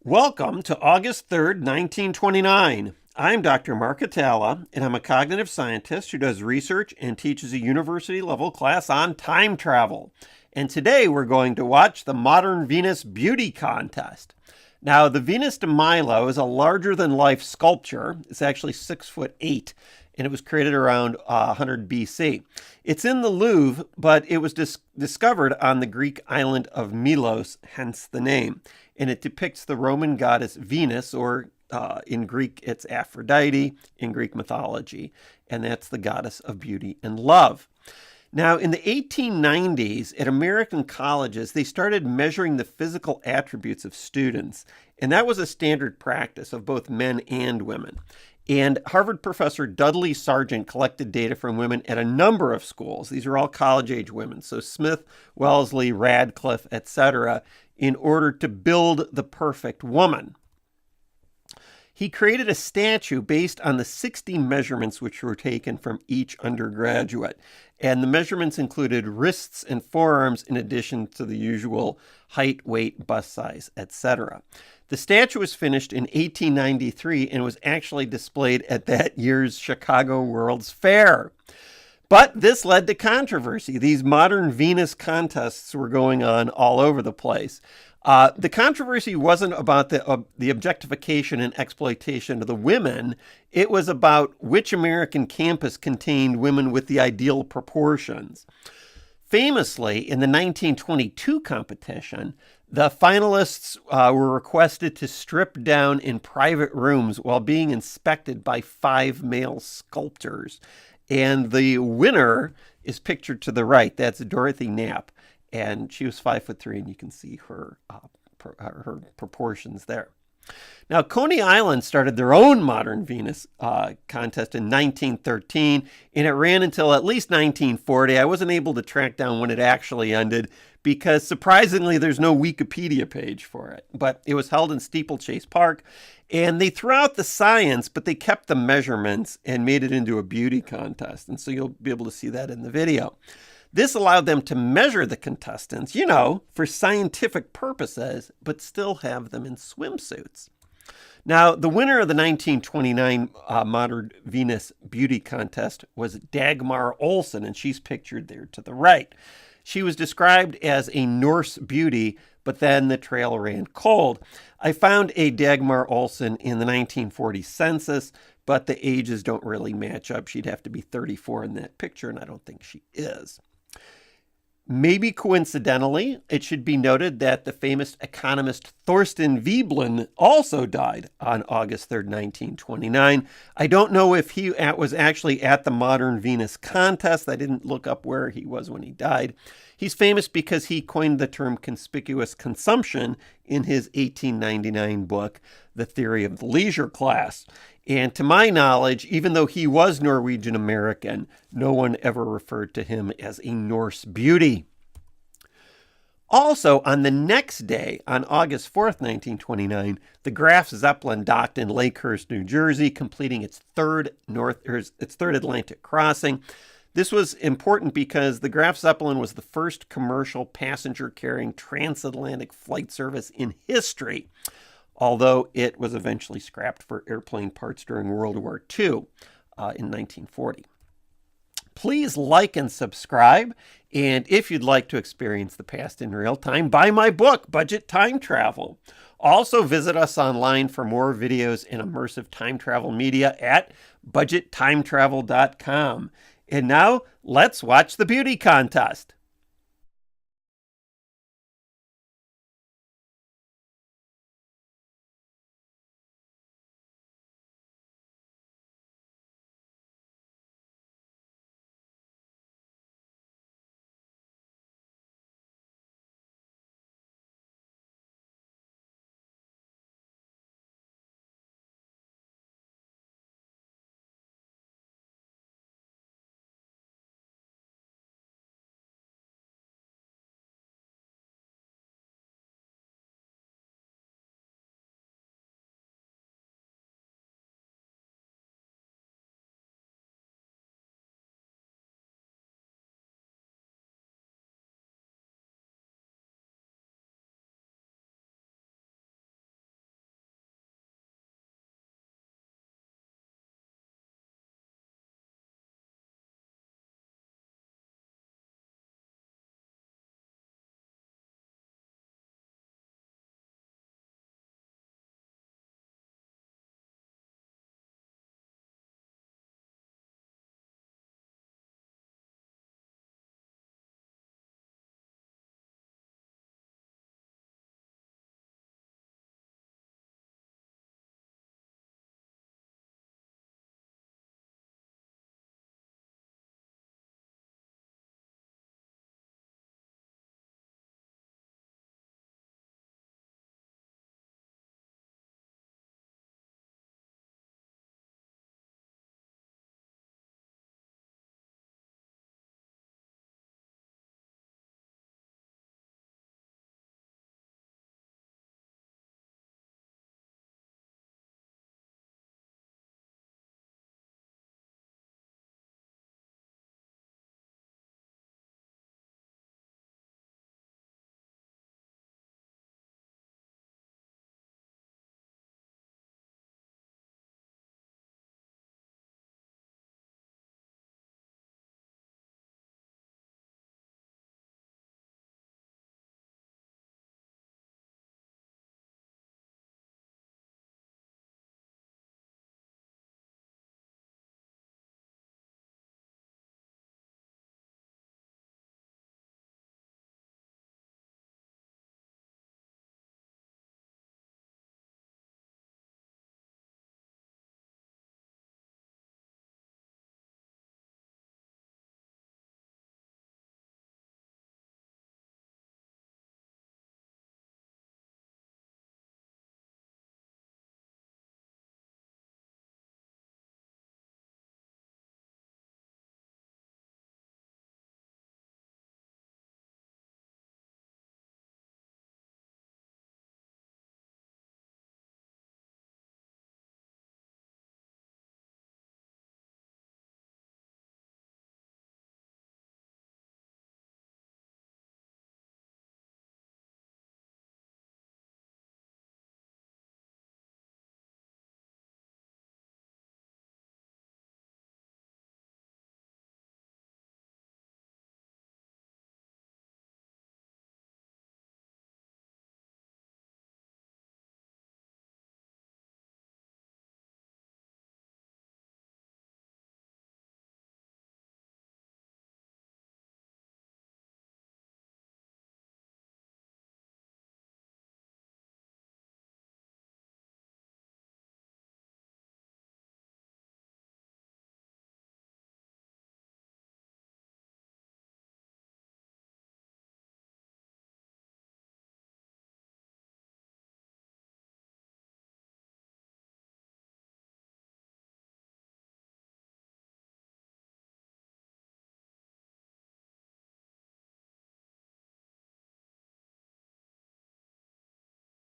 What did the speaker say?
Welcome to August 3rd, 1929. I'm Dr. Mark Hatala, and I'm a cognitive scientist who does research and teaches a university-level class on time travel. And today we're going to watch the Modern Venus Beauty Contest. Now, the Venus de Milo is a larger-than-life sculpture. It's actually 6'8", and it was created around 100 BC. It's in the Louvre, but it was discovered on the Greek island of Milos, hence the name. And it depicts the Roman goddess Venus, or in Greek it's Aphrodite in Greek mythology, and that's the goddess of beauty and love. Now, in the 1890s, at American colleges, they started measuring the physical attributes of students, and that was a standard practice of both men and women. And Harvard professor Dudley Sargent collected data from women at a number of schools. These are all college-age women, so Smith, Wellesley, Radcliffe, etc., in order to build the perfect woman. He created a statue based on the 60 measurements which were taken from each undergraduate. And the measurements included wrists and forearms in addition to the usual height, weight, bust size, etc. The statue was finished in 1893 and was actually displayed at that year's Chicago World's Fair. But this led to controversy. These modern Venus contests were going on all over the place. The controversy wasn't about the objectification and exploitation of the women. It was about which American campus contained women with the ideal proportions. Famously, in the 1922 competition, the finalists were requested to strip down in private rooms while being inspected by 5 male sculptors. And the winner is pictured to the right. That's Dorothy Knapp. And she was 5'3", and you can see her proportions there. Now, Coney Island started their own Modern Venus contest in 1913, and it ran until at least 1940. I wasn't able to track down when it actually ended because, surprisingly, there's no Wikipedia page for it. But it was held in Steeplechase Park, and they threw out the science, but they kept the measurements and made it into a beauty contest. And so you'll be able to see that in the video. This allowed them to measure the contestants, for scientific purposes, but still have them in swimsuits. Now, the winner of the 1929 Modern Venus Beauty Contest was Dagmar Olsen, and she's pictured there to the right. She was described as a Norse beauty, but then the trail ran cold. I found a Dagmar Olsen in the 1940 census, but the ages don't really match up. She'd have to be 34 in that picture, and I don't think she is. Maybe coincidentally, it should be noted that the famous economist Thorsten Veblen also died on August 3rd, 1929. I don't know if he was actually at the Modern Venus contest. I didn't look up where he was when he died. He's famous because he coined the term conspicuous consumption in his 1899 book, The Theory of the Leisure Class. And to my knowledge, even though he was Norwegian American, no one ever referred to him as a Norse beauty. Also, on the next day, on August 4th, 1929, the Graf Zeppelin docked in Lakehurst, New Jersey, completing its third Atlantic crossing. This was important because the Graf Zeppelin was the first commercial passenger-carrying transatlantic flight service in history, although it was eventually scrapped for airplane parts during World War II in 1940. Please like and subscribe, and if you'd like to experience the past in real time, buy my book, Budget Time Travel. Also visit us online for more videos and immersive time travel media at budgettimetravel.com. And now, let's watch the beauty contest.